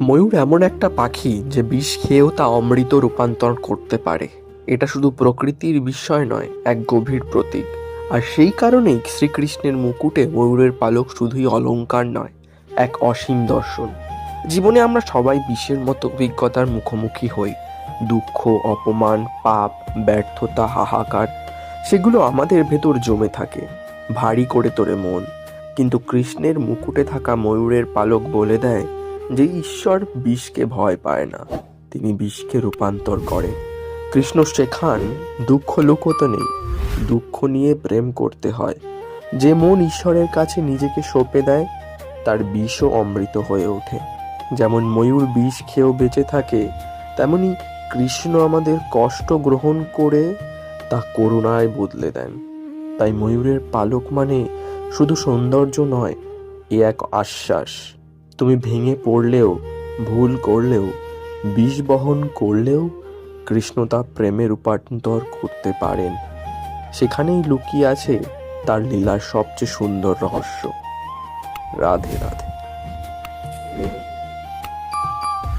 ময়ূর এমন একটা পাখি যে বিষ খেয়েও তা অমৃত রূপান্তর করতে পারে। এটা শুধু প্রকৃতির বিষয় নয়, এক গভীর প্রতীক। আর সেই কারণেই শ্রীকৃষ্ণের মুকুটে ময়ূরের পালক শুধুই অলংকার নয়, এক অসীম দর্শন। জীবনে আমরা সবাই বিষের মতো অভিজ্ঞতার মুখোমুখি হই। দুঃখ, অপমান, পাপ, ব্যর্থতা, হাহাকার, সেগুলো আমাদের ভেতর জমে থাকে, ভারী করে তোলে মন। কিন্তু কৃষ্ণের মুকুটে থাকা ময়ূরের পালক বলে দেয় যে ঈশ্বর বিষকে ভয় পায় না, তিনি বিষকে রূপান্তর করে। কৃষ্ণ শেখান দুঃখ লুকোতে নেই, দুঃখ নিয়ে প্রেম করতে হয়। যে মন ঈশ্বরের কাছে নিজেকে সঁপে দেয় তার বিষও অমৃত হয়ে ওঠে। যেমন ময়ূর বিষ খেয়েও বেঁচে থাকে, তেমনি কৃষ্ণ আমাদের কষ্ট গ্রহণ করে তা করুণায় বদলে দেন। তাই ময়ূরের পালক মানে শুধু সৌন্দর্য নয়, এ এক আশ্বাস। তুমি ভেঙে পড়লেও, ভুল করলেও, বিষ বহন করলেও কৃষ্ণ তা প্রেমে রূপান্তর করতে পারেন। সেখানেই লুকিয়ে আছে তার লীলার সবচেয়ে সুন্দর রহস্য। রাধে রাধে।